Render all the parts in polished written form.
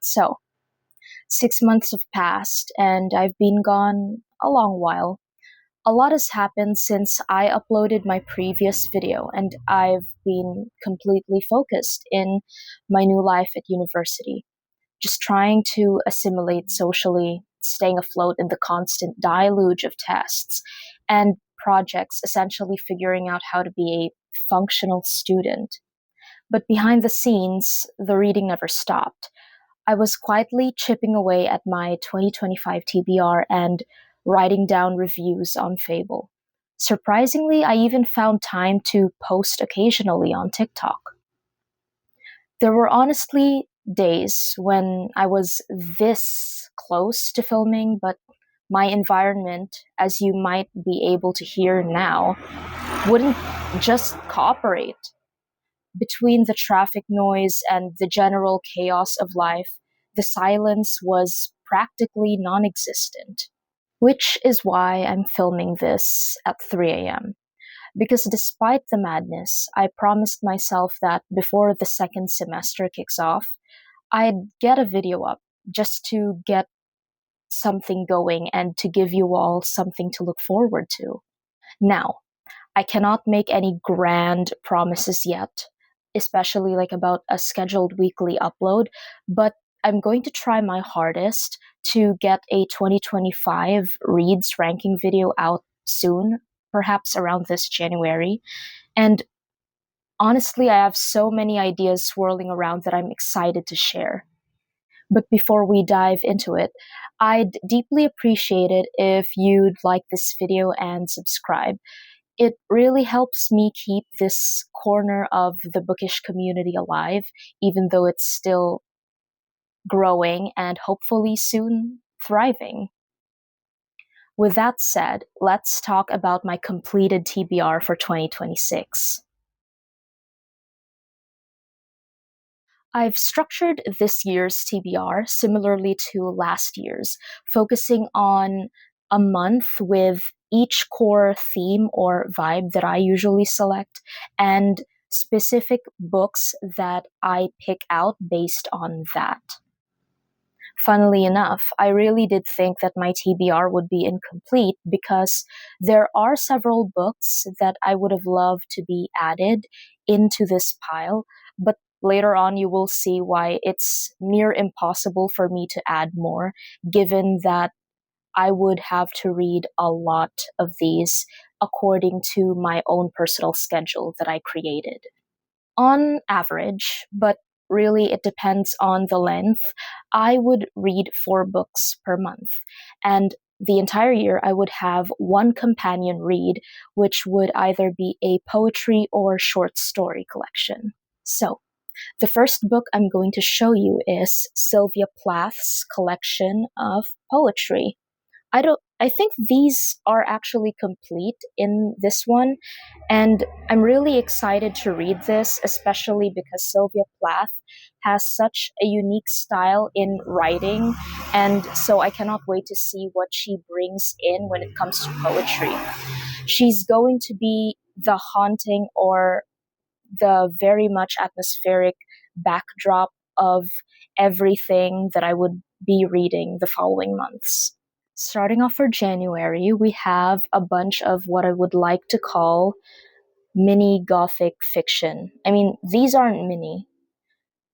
So, 6 months have passed, and I've been gone a long while. A lot has happened since I uploaded my previous video, and I've been completely focused in my new life at university, just trying to assimilate socially, staying afloat in the constant deluge of tests and projects, essentially figuring out how to be a functional student. But behind the scenes, the reading never stopped. I was quietly chipping away at my 2025 TBR and writing down reviews on Fable. Surprisingly, I even found time to post occasionally on TikTok. There were honestly days when I was this close to filming, but my environment, as you might be able to hear now, wouldn't just cooperate. Between the traffic noise and the general chaos of life, the silence was practically non existent. Which is why I'm filming this at 3 a.m. Because despite the madness, I promised myself that before the second semester kicks off, I'd get a video up just to get something going and to give you all something to look forward to. Now, I cannot make any grand promises yet, especially like about a scheduled weekly upload, but I'm going to try my hardest to get a 2025 reads ranking video out soon, perhaps around this January. And honestly, I have so many ideas swirling around that I'm excited to share. But before we dive into it, I'd deeply appreciate it if you'd like this video and subscribe. It really helps me keep this corner of the bookish community alive, even though it's still growing and hopefully soon thriving. With that said, let's talk about my completed TBR for 2026. I've structured this year's TBR similarly to last year's, focusing on a month with each core theme or vibe that I usually select and specific books that I pick out based on that. Funnily enough, I really did think that my TBR would be incomplete because there are several books that I would have loved to be added into this pile, but later on you will see why it's near impossible for me to add more, given that I would have to read a lot of these according to my own personal schedule that I created. On average, but really it depends on the length, I would read 4 books per month. And the entire year, I would have one companion read, which would either be a poetry or short story collection. So, the first book I'm going to show you is Sylvia Plath's collection of poetry. I think these are actually complete in this one, and I'm really excited to read this, especially because Sylvia Plath has such a unique style in writing, and so I cannot wait to see what she brings in when it comes to poetry. She's going to be the haunting or the very much atmospheric backdrop of everything that I would be reading the following months. Starting off for January, we have a bunch of what I would like to call mini gothic fiction. I mean, these aren't mini,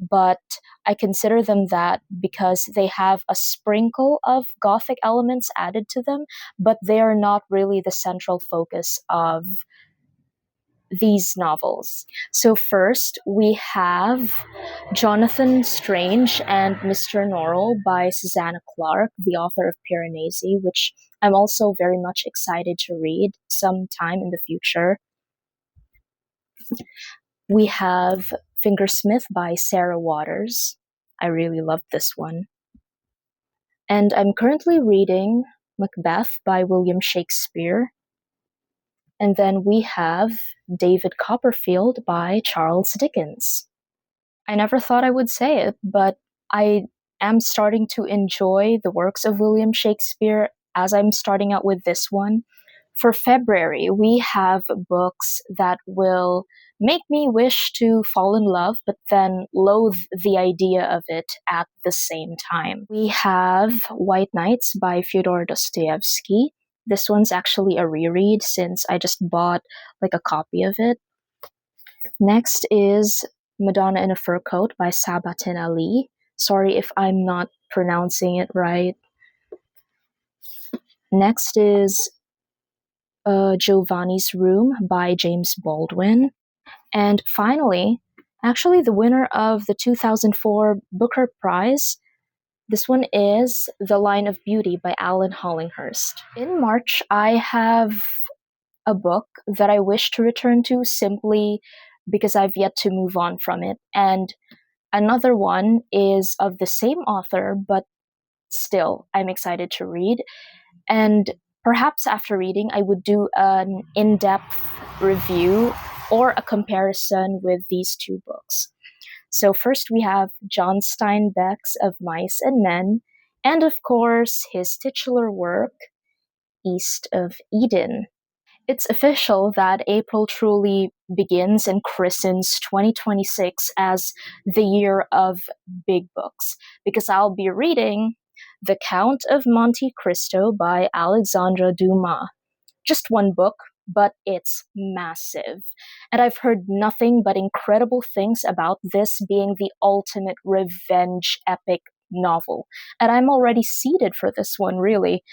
but I consider them that because they have a sprinkle of gothic elements added to them, but they are not really the central focus of these novels. So, first, we have Jonathan Strange and Mr. Norrell by Susanna Clarke, the author of Piranesi, which I'm also very much excited to read sometime in the future. We have Fingersmith by Sarah Waters. I really loved this one. And I'm currently reading Macbeth by William Shakespeare. And then we have David Copperfield by Charles Dickens. I never thought I would say it, but I am starting to enjoy the works of William Shakespeare as I'm starting out with this one. For February, we have books that will make me wish to fall in love, but then loathe the idea of it at the same time. We have White Nights by Fyodor Dostoevsky. This one's actually a reread since I just bought like a copy of it. Next is Madonna in a Fur Coat by Sabatin Ali. Sorry if I'm not pronouncing it right. Next is Giovanni's Room by James Baldwin. And finally, actually, the winner of the 2004 Booker Prize, this one is The Line of Beauty by Alan Hollinghurst. In March, I have a book that I wish to return to simply because I've yet to move on from it. And another one is of the same author, but still, I'm excited to read. And perhaps after reading, I would do an in depth review or a comparison with these two books. So, first we have John Steinbeck's Of Mice and Men, and of course, his titular work, East of Eden. It's official that April truly begins and christens 2026 as the year of big books, because I'll be reading The Count of Monte Cristo by Alexandre Dumas. Just one book, but it's massive. And I've heard nothing but incredible things about this being the ultimate revenge epic novel. And I'm already seated for this one, really.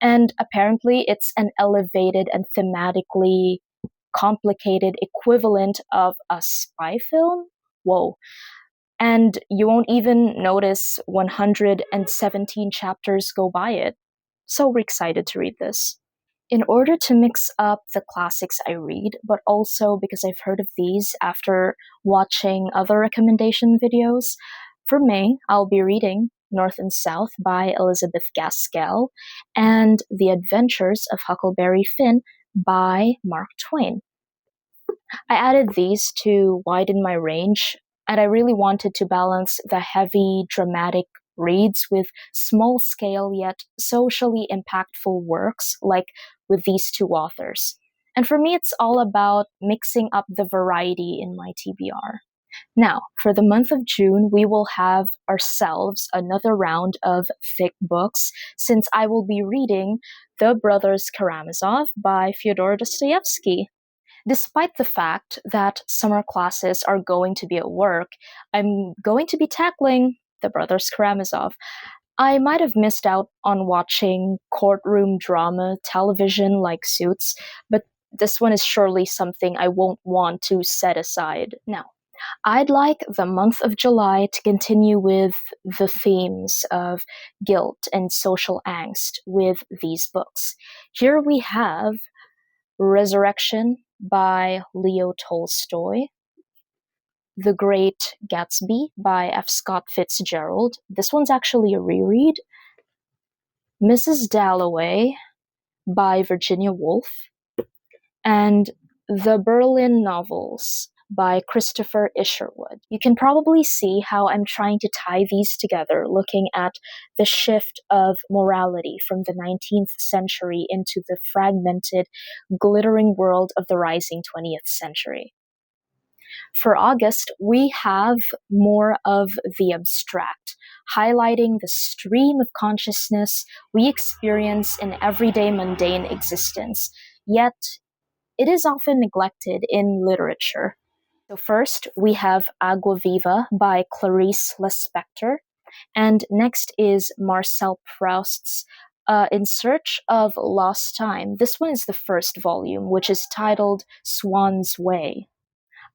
And apparently, it's an elevated and thematically complicated equivalent of a spy film. Whoa. And you won't even notice 117 chapters go by it. So we're excited to read this. In order to mix up the classics I read, but also because I've heard of these after watching other recommendation videos, for May, I'll be reading North and South by Elizabeth Gaskell and The Adventures of Huckleberry Finn by Mark Twain. I added these to widen my range, and I really wanted to balance the heavy, dramatic reads with small scale yet socially impactful works like with these two authors. And for me, it's all about mixing up the variety in my TBR. Now, for the month of June, we will have ourselves another round of thick books since I will be reading The Brothers Karamazov by Fyodor Dostoevsky. Despite the fact that summer classes are going to be at work, I'm going to be tackling The Brothers Karamazov. I might have missed out on watching courtroom drama television like Suits, but this one is surely something I won't want to set aside. Now, I'd like the month of July to continue with the themes of guilt and social angst with these books. Here we have Resurrection by Leo Tolstoy, The Great Gatsby by F. Scott Fitzgerald. This one's actually a reread. Mrs. Dalloway by Virginia Woolf, and The Berlin Novels by Christopher Isherwood. You can probably see how I'm trying to tie these together, looking at the shift of morality from the 19th century into the fragmented, glittering world of the rising 20th century. For August, we have more of the abstract, highlighting the stream of consciousness we experience in everyday mundane existence, yet it is often neglected in literature. So first, we have Agua Viva by Clarice Lispector, and next is Marcel Proust's In Search of Lost Time. This one is the first volume, which is titled Swan's Way.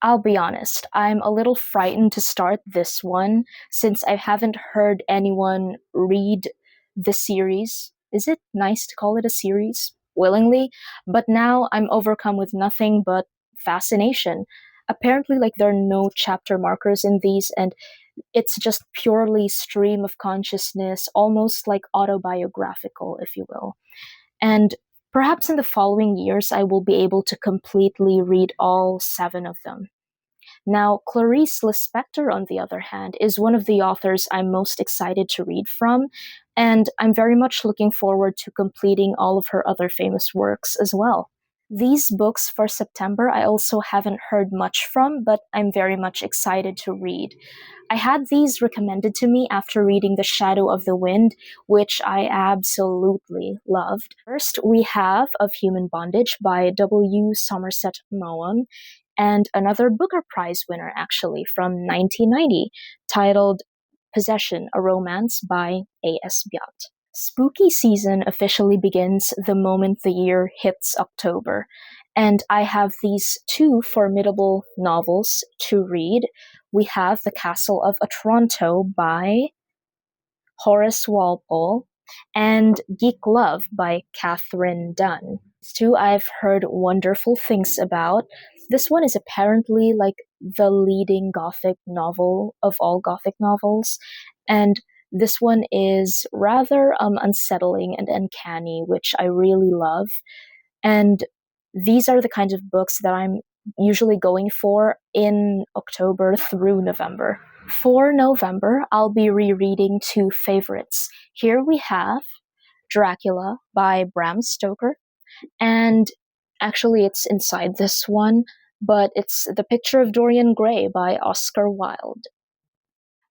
I'll be honest, I'm a little frightened to start this one since I haven't heard anyone read the series. Is it nice to call it a series? Willingly, but now I'm overcome with nothing but fascination. Apparently, like there are no chapter markers in these, and it's just purely stream of consciousness, almost like autobiographical, if you will. And perhaps in the following years, I will be able to completely read all 7 of them. Now, Clarice Lispector, on the other hand, is one of the authors I'm most excited to read from, and I'm very much looking forward to completing all of her other famous works as well. These books for September I also haven't heard much from, but I'm very much excited to read. I had these recommended to me after reading The Shadow of the Wind, which I absolutely loved. First, we have Of Human Bondage by W. Somerset Maugham, and another Booker Prize winner, actually, from 1990, titled Possession, a Romance by A.S. Byatt. Spooky season officially begins the moment the year hits October, and I have these two formidable novels to read. We have The Castle of Otranto by Horace Walpole and Geek Love by Catherine Dunn. These two I've heard wonderful things about. This one is apparently like the leading Gothic novel of all Gothic novels, and this one is rather unsettling and uncanny, which I really love. And these are the kinds of books that I'm usually going for in October through November. For November, I'll be rereading two favorites. Here we have Dracula by Bram Stoker, and actually it's inside this one, but it's The Picture of Dorian Gray by Oscar Wilde.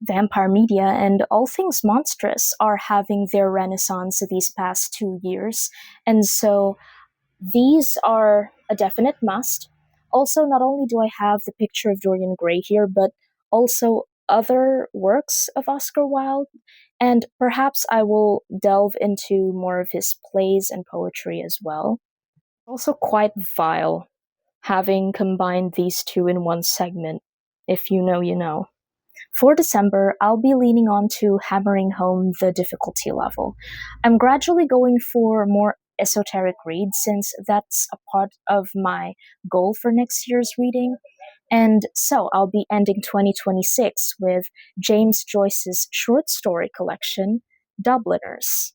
Vampire media and all things monstrous are having their renaissance these past 2 years, and so these are a definite must. Also, not only do I have The Picture of Dorian Gray here, but also other works of Oscar Wilde, and perhaps I will delve into more of his plays and poetry as well. Also, quite vile having combined these two in one segment. If you know, you know. For December, I'll be leaning on to hammering home the difficulty level. I'm gradually going for more esoteric reads since that's a part of my goal for next year's reading. And so I'll be ending 2026 with James Joyce's short story collection, Dubliners.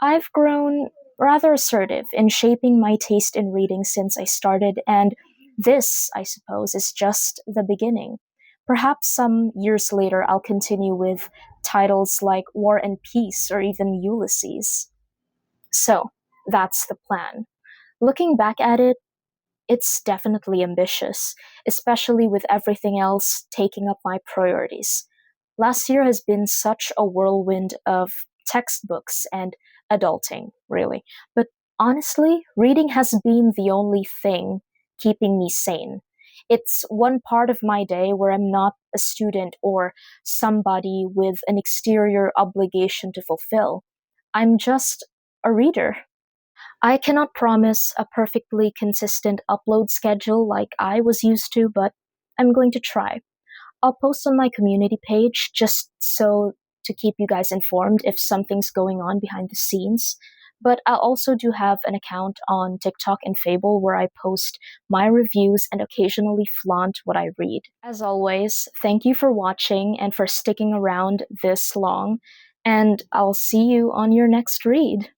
I've grown rather assertive in shaping my taste in reading since I started, and this, I suppose, is just the beginning. Perhaps some years later I'll continue with titles like War and Peace or even Ulysses. So, that's the plan. Looking back at it, it's definitely ambitious, especially with everything else taking up my priorities. Last year has been such a whirlwind of textbooks and adulting, really. But honestly, reading has been the only thing keeping me sane. It's one part of my day where I'm not a student or somebody with an exterior obligation to fulfill. I'm just a reader. I cannot promise a perfectly consistent upload schedule like I was used to, but I'm going to try. I'll post on my community page just so to keep you guys informed if something's going on behind the scenes. But I also do have an account on TikTok and Fable where I post my reviews and occasionally flaunt what I read. As always, thank you for watching and for sticking around this long, and I'll see you on your next read.